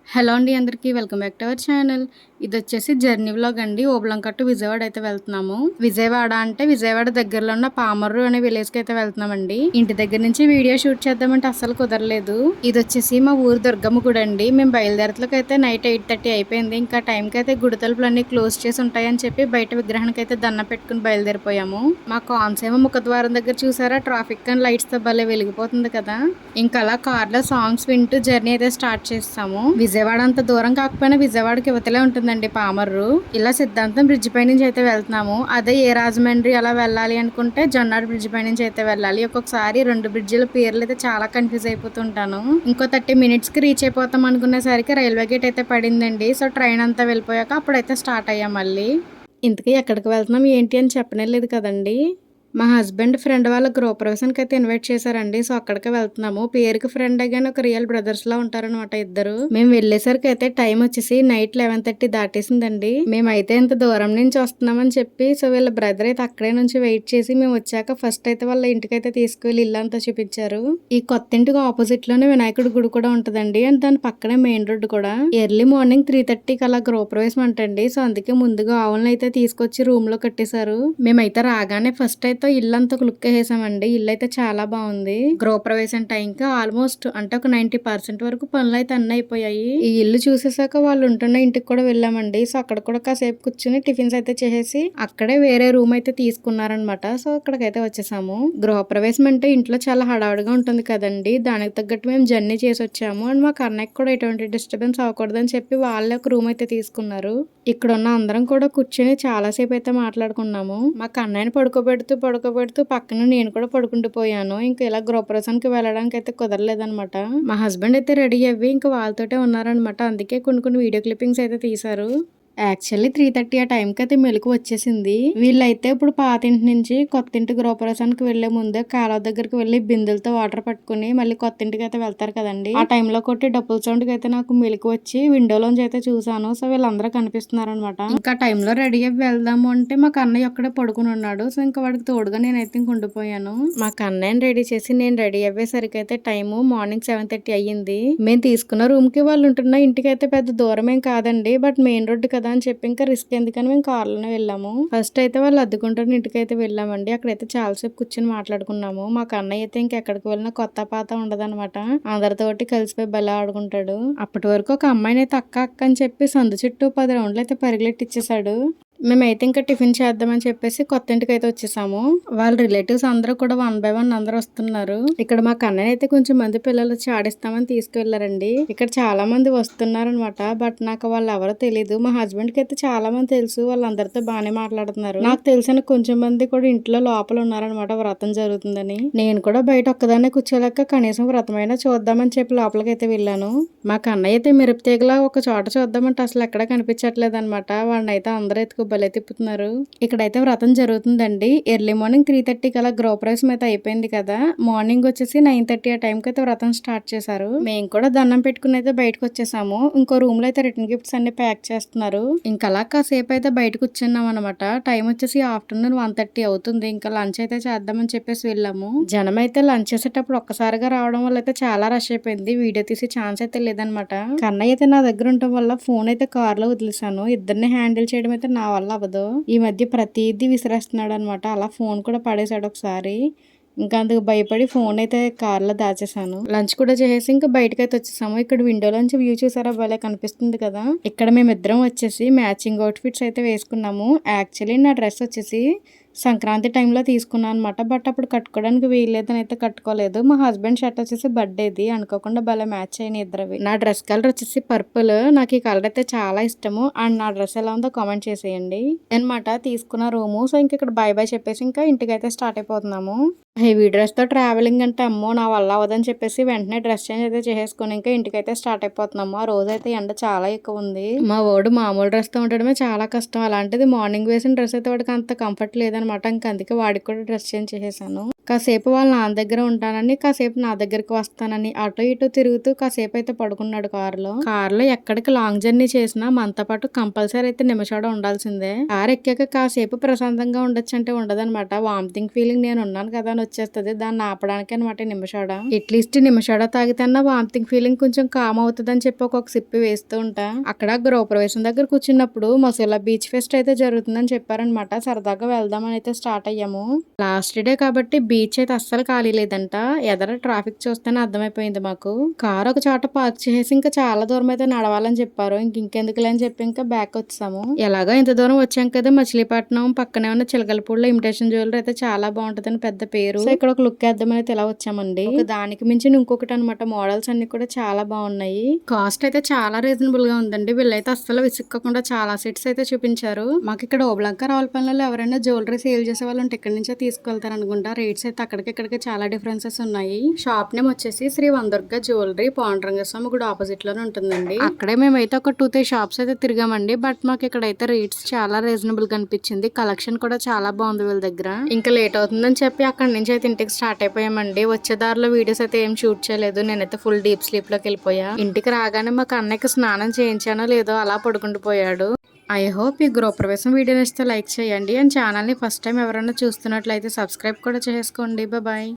Hello అండి అందరికీ welcome back to our channel. ఇది వచ్చేసి జర్నీ వ్లాగ్ అండి. ఓబుళంకట్టు టు విజయవాడ అయితే వెళ్తున్నాము. విజయవాడ అంటే విజయవాడ దగ్గరలో ఉన్న పామర్రు అనే విలేజ్ కి అయితే వెళ్తున్నామండి. ఇంటి దగ్గర నుంచి వీడియో షూట్ చేద్దామంటే అస్సలు కుదరలేదు. ఇది వచ్చేసి మా ఊరు దుర్గమ్మ గుడి అండి. మేము బయలుదేరతలకు అయితే నైట్ 8:30 అయిపోయింది. ఇంకా టైంకి అయితే గుడి తలుపులు అన్ని క్లోజ్ చేసి ఉంటాయని చెప్పి బయట విగ్రహానికి అయితే దండం పెట్టుకుని బయలుదేరిపోయాము. మా కాన్సేమో ముఖద్వారం దగ్గర చూసారా, ట్రాఫిక్ అండ్ లైట్స్ తో భలే వెలిగిపోతుంది కదా. ఇంకా అలా కార్ లో సాంగ్స్ వింటూ జర్నీ అయితే స్టార్ట్ చేస్తాము. విజయవాడ అంత దూరం కాకపోయినా విజయవాడకి యువతలే ఉంటుందండి పామర్రు. ఇలా సిద్ధాంతం బ్రిడ్జ్ పై నుంచి అయితే వెళ్తున్నాము. అదే ఏ రాజమండ్రి అలా వెళ్ళాలి అనుకుంటే జొన్నాడు బ్రిడ్జ్ పై నుంచి అయితే వెళ్ళాలి. ఒక్కొక్కసారి రెండు బ్రిడ్జిల పేర్లు అయితే చాలా కన్ఫ్యూజ్ అయిపోతుంటాను. ఇంకో 30 మినిట్స్ కి రీచ్ అయిపోతాం అనుకునేసరికి రైల్వే గేట్ అయితే పడిందండి. సో ట్రైన్ అంతా వెళ్ళిపోయాక అప్పుడైతే స్టార్ట్ అయ్యాం మళ్ళీ. ఇంతకీ ఎక్కడికి వెళ్తున్నాం ఏంటి అని చెప్పనే లేదు కదండి. మా హస్బెండ్ ఫ్రెండ్ వాళ్ళ గృహప్రవేశానికి అయితే ఇన్వైట్ చేశారండి. సో అక్కడికే వెళ్తున్నాము. పేరుకి ఫ్రెండ్ గానీ ఒక రియల్ బ్రదర్స్ లా ఉంటారనమాట ఇద్దరు. మేము వెళ్ళేసరికి అయితే టైం వచ్చేసి నైట్ 11:30 దాటేసిందండి. మేమైతే ఇంత దూరం నుంచి వస్తున్నామని చెప్పి సో వీళ్ళ బ్రదర్ అయితే అక్కడే నుంచి వెయిట్ చేసి మేము వచ్చాక ఫస్ట్ అయితే వాళ్ళ ఇంటికైతే తీసుకువెళ్ళి ఇల్లంతా చూపించారు. ఈ కొత్త ఇంటికి ఆపోజిట్ లోనే వినాయకుడి గుడి కూడా ఉంటదండి. అండ్ దాని పక్కనే మెయిన్ రోడ్ కూడా. ఎర్లీ మార్నింగ్ 3:30కి అలా గృహప్రవేశం అంటండి. సో అందుకే ముందుగా ఆవులను అయితే తీసుకొచ్చి రూమ్ లో కట్టేశారు. మేమైతే రాగానే ఫస్ట్ అయితే ఇల్లంతా లుక్ వేసామండి. ఇల్లు అయితే చాలా బాగుంది. గృహప్రవేశం టైంకి ఆల్మోస్ట్ అంటే ఒక 90% వరకు పనులు అయితే అన్నీ అయిపోయాయి. ఈ ఇల్లు చూసేసాక వాళ్ళు ఉంటున్న ఇంటికి కూడా వెళ్ళామండి. సో అక్కడ కూడా కాసేపు కూర్చుని టిఫిన్స్ అయితే చేసేసి అక్కడే వేరే రూమ్ అయితే తీసుకున్నారనమాట. సో అక్కడికైతే వచ్చేసాము. గృహప్రవేశం అంటే ఇంట్లో చాలా హడావుడిగా ఉంటుంది కదండి. దానికి తగ్గట్టు మేము జర్నీ చేసి వచ్చాము. అండ్ మా కన్నయ్యకి కూడా ఎటువంటి డిస్టర్బెన్స్ అవ్వకూడదని చెప్పి వాళ్ళే ఒక రూమ్ అయితే తీసుకున్నారు. ఇక్కడ ఉన్న అందరం కూడా కూర్చొని చాలాసేపు అయితే మాట్లాడుకున్నాము. మా కన్నయ్యని పడుకోబెడుతూ పక్కన నేను కూడా పడుకుంటూ పోయాను. ఇంకా ఇలా గృహప్రవేశానికి వెళ్ళడానికి అయితే కుదరలేదనమాట. మా హస్బెండ్ అయితే రెడీ అవ్వి ఇంకా వాళ్ళతోటే ఉన్నారనమాట. అందుకే కొన్ని వీడియో క్లిప్పింగ్స్ అయితే తీశారు. యాక్చువల్లీ 3:30 ఆ టైంకి అయితే మెలకు వచ్చేసింది. వీళ్ళైతే ఇప్పుడు పాతింటి నుంచి కొత్త ఇంటి గృహప్రవేశానికి వెళ్లే ముందే కాలువ దగ్గరికి వెళ్లి బిందెలతో వాటర్ పట్టుకుని మళ్ళీ కొత్త ఇంటికి అయితే వెళ్తారు కదండి. ఆ టైంలో కొట్టి డబ్బుల సౌండ్ కి అయితే నాకు మెలకు వచ్చి విండోలోంచి అయితే చూసాను. సో వీళ్ళందరూ కనిపిస్తున్నారు అనమాట. ఇంకా టైంలో రెడీ అయ్యి వెళ్దాము అంటే మా కన్నయ్య ఒక్కడే పడుకుని ఉన్నాడు. సో ఇంకా వాడికి తోడుగా నేనైతే ఇంక ఉండిపోయాను. మా కన్నయ్యని రెడీ చేసి నేను రెడీ అయ్యేసరికి అయితే టైము మార్నింగ్ 7:30 అయ్యింది. మేము తీసుకున్న రూమ్ కి వాళ్ళు ఉంటున్న ఇంటికి అయితే పెద్ద దూరం ఏం కాదండి. బట్ మెయిన్ రోడ్ కదా అని చెప్పి ఇంకా రిస్క్ ఎందుకని మేము కార్లోనే వెళ్ళాము. ఫస్ట్ అయితే వాళ్ళు అద్దుకుంటున్న ఇంటికైతే వెళ్ళామండి. అక్కడైతే చాలాసేపు కూర్చొని మాట్లాడుకున్నాము. మా కన్నయ్య అయితే ఇంకెక్కడికి వెళ్ళినా కొత్త పాత ఉండదన్నమాట. అందరితోటి కలిసిపోయి బలా ఆడుకుంటాడు. అప్పటి వరకు ఒక అమ్మాయిని అయితే అక్క అక్క అని చెప్పి సందు చుట్టూ 10 రౌండ్లు అయితే పరిగెట్టిచ్చేసాడు. మేమైతే ఇంకా టిఫిన్ చేద్దామని చెప్పేసి కొత్త ఇంటికి అయితే వచ్చేసాము. వాళ్ళ రిలేటివ్స్ అందరూ కూడా 1 by 1 అందరూ వస్తున్నారు. ఇక్కడ మా కన్నయ్య అయితే కొంచెం మంది పిల్లలు చాడిస్తామని తీసుకువెళ్లారండి. ఇక్కడ చాలా మంది వస్తున్నారు అనమాట. బట్ నాకు వాళ్ళు ఎవరో తెలియదు. మా హస్బెండ్ కి అయితే చాలా మంది తెలుసు. వాళ్ళందరితో బాగానే మాట్లాడుతున్నారు. నాకు తెలిసిన కొంచెం మంది కూడా ఇంట్లో లోపల ఉన్నారనమాట వ్రతం జరుగుతుందని. నేను కూడా బయట ఒక్కదాన్నే కూర్చోలేక కనీసం వ్రతమైనా చూద్దామని చెప్పి లోపలికి అయితే వెళ్ళాను. మా కన్నయ్య అయితే మిరప తీగలా ఒక చోట చూద్దామంటే అసలు ఎక్కడ కనిపించట్లేదు అనమాట. వాడిని అయితే అందరూ ఎత్తుకు భలే తిప్పుతున్నారు. ఇక్కడైతే వ్రతం జరుగుతుందండి. ఎర్లీ మార్నింగ్ 3:30 అలా గృహప్రవేశం అయితే అయిపోయింది కదా. మార్నింగ్ వచ్చేసి 9:30 ఆ టైంకి అయితే వ్రతం స్టార్ట్ చేశారు. మేము కూడా దండం పెట్టుకుని అయితే బయటకు వచ్చేసాము. ఇంకో రూమ్ లో అయితే రిటర్న్ గిఫ్ట్స్ అన్ని ప్యాక్ చేస్తున్నారు. ఇంకా అలా కాసేపు అయితే బయట కూర్చున్నాం అనమాట. టైం వచ్చేసి ఆఫ్టర్నూన్ 1:30 అవుతుంది. ఇంకా లంచ్ అయితే చేద్దామని చెప్పేసి వెళ్ళాము. జనం అయితే లంచ్ చేసేటప్పుడు ఒక్కసారిగా రావడం వల్ల అయితే చాలా రష్ అయిపోయింది. వీడియో తీసే ఛాన్స్ అయితే లేదనమాట. కన్నయ్య అయితే నా దగ్గర ఉండటం వల్ల ఫోన్ అయితే కార్ లో వదిలేసాను. ఇద్దరిని హ్యాండిల్ చేయడం అయితే నా వల్ల అవ్వదు. ఈ మధ్య ప్రతిదీ విసిరేస్తున్నాడు అనమాట. అలా ఫోన్ కూడా పడేసాడు ఒకసారి. ఇంకా అందుకు భయపడి ఫోన్ అయితే కార్లో దాచేసాను. లంచ్ కూడా చేసేసి ఇంకా బయటకు అయితే వచ్చేసాము. ఇక్కడ విండోలోంచి వ్యూ చూసారా, భలే కనిపిస్తుంది కదా. ఇక్కడ మేమిద్దరం వచ్చేసి మ్యాచింగ్ అవుట్ఫిట్స్ అయితే వేసుకున్నాము. యాక్చువల్లీ నా డ్రెస్ వచ్చేసి సంక్రాంతి టైంలో తీసుకున్నాను అనమాట. బట్ అప్పుడు కట్టుకోవడానికి వీల్లేదని అయితే కట్టుకోలేదు. మా హస్బెండ్ షర్ట్ వచ్చేసి బర్త్డేది అనుకోకుండా భలే మ్యాచ్ అయిన ఇద్దరువి. నా డ్రెస్ కలర్ వచ్చేసి పర్పుల్. నాకు ఈ కలర్ అయితే చాలా ఇష్టము. అండ్ నా డ్రెస్ ఎలా ఉందో కామెంట్ చేసేయండి అనమాట. తీసుకున్న రూము. సో ఇంక ఇక్కడ బై బై చెప్పేసి ఇంకా ఇంటికి అయితే స్టార్ట్ అయిపోతున్నాము. హెవీ డ్రెస్ తో ట్రావెలింగ్ అంటే అమ్మో నా వల్ల అవ్వదని చెప్పేసి వెంటనే డ్రెస్ చేంజ్ అయితే చేసేసుకుని ఇంకా ఇంటికైతే స్టార్ట్ అయిపోతున్నాము. ఆ రోజు అయితే ఎండ చాలా ఎక్కువ ఉంది. మా వాడు మామూలు డ్రెస్ తో ఉండడమే చాలా కష్టం. అలాంటిది మార్నింగ్ వేసిన డ్రెస్ అయితే వాడికి అంత కంఫర్ట్ లేదనమాట. ఇంకా అందుకే వాడికి కూడా డ్రెస్ చేంజ్ చేసేసాను. కాసేపు వాళ్ళ నాన్న దగ్గర ఉంటానని, కాసేపు నా దగ్గరికి వస్తానని అటు ఇటు తిరుగుతూ కాసేపు అయితే పడుకున్నాడు కారులో ఎక్కడికి లాంగ్ జర్నీ చేసినా మనతో పాటు కంపల్సరీ అయితే నిమిషాడ ఉండాల్సిందే. కార్ ఎక్కాక కాసేపు ప్రశాంతంగా ఉండొచ్చు అంటే ఉండదన్నమాట. వామిటింగ్ ఫీలింగ్ నేను ఉన్నాను కదా అని వచ్చేస్తుంది. దాన్ని ఆపడానికి అనమాట నిమిషాడ. అట్లీస్ట్ నిమిషాడ తాగితేన్నా వామిటింగ్ ఫీలింగ్ కొంచెం కామ్ అవుతుంది అని చెప్పి ఒక్కొక్క సిప్పి వేస్తూ ఉంటా. అక్కడ గృహప్రవేశం దగ్గర కూర్చున్నప్పుడు మసూలా బీచ్ ఫెస్ట్ అయితే జరుగుతుందని చెప్పారనమాట. సరదాగా వెళ్దామని అయితే స్టార్ట్ అయ్యాము. లాస్ట్ డే కాబట్టి బీచ్ అయితే అస్సలు ఖాళీ లేదంట. ఎదర ట్రాఫిక్ చూస్తేనే అర్థమైపోయింది మాకు. కార్ ఒక చోట పార్క్ చేసి ఇంకా చాలా దూరం అయితే నడవాలని చెప్పారు. ఇంకెందుకులే అని చెప్పి ఇంకా బ్యాక్ వచ్చాము. ఎలాగో ఇంత దూరం వచ్చాం కదా, మచిలీపట్నం పక్కనే ఉన్న చిలకలపూడిలో ఇమిటేషన్ జ్యువెలరీ అయితే చాలా బాగుంటదని పెద్ద పేరు. సో ఇక్కడ ఒక లుక్ వేద్దామని అయితే ఇలా వచ్చామండి. దానికి మించి ఇంకొకటి అనమాట, మోడల్స్ అన్ని కూడా చాలా బాగున్నాయి. కాస్ట్ అయితే చాలా రీజనబుల్ గా ఉందండి. వీళ్ళైతే అస్సలు విసుక్కోకుండా చాలా సెట్స్ అయితే చూపించారు. మాకు ఇక్కడ ఓబ్లంక రావులపల్లిలో ఎవరైనా జ్యువెలరీ సేల్ చేసే వాళ్ళు ఉంటే ఇక్కడ నుంచే తీసుకెళ్తారు అనుకుంటా. రేట్స్ అయితే అక్కడికి చాలా డిఫరెన్సెస్ ఉన్నాయి. షాప్ నేమ్ వచ్చేసి శ్రీ వందుర్గ జ్యువెలరీ, పాండురంగ స్వామి గుడి ఆపోజిట్ లోనే ఉంటుందండి. అక్కడే మేమైతే ఒక 2-3 షాప్స్ అయితే తిరిగామండి. బట్ మాకు ఇక్కడైతే రేట్స్ చాలా రీజనబుల్ గా అనిపించింది. కలెక్షన్ కూడా చాలా బాగుంది వీళ్ళ దగ్గర. ఇంకా లేట్ అవుతుందని చెప్పి అక్కడ నుంచి అయితే ఇంటికి స్టార్ట్ అయిపోయామండి. వచ్చే దారిలో వీడియోస్ అయితే ఏం షూట్ చేయలేదు. నేనైతే ఫుల్ డీప్ స్లీప్ లోకి వెళ్ళిపోయా. ఇంటికి రాగానే మాకు అన్నయ్యకి స్నానం చేయించానో లేదో అలా పడుకుండిపోయాడు. ఐ హోప్ ఈ గృహప్రవేశం వీడియో నచ్చితే లైక్ చేయండి. అండ్ ఛానల్ని ఫస్ట్ టైం ఎవరైనా చూస్తున్నట్లయితే సబ్స్క్రైబ్ కూడా చేసుకోండి. బాయ్.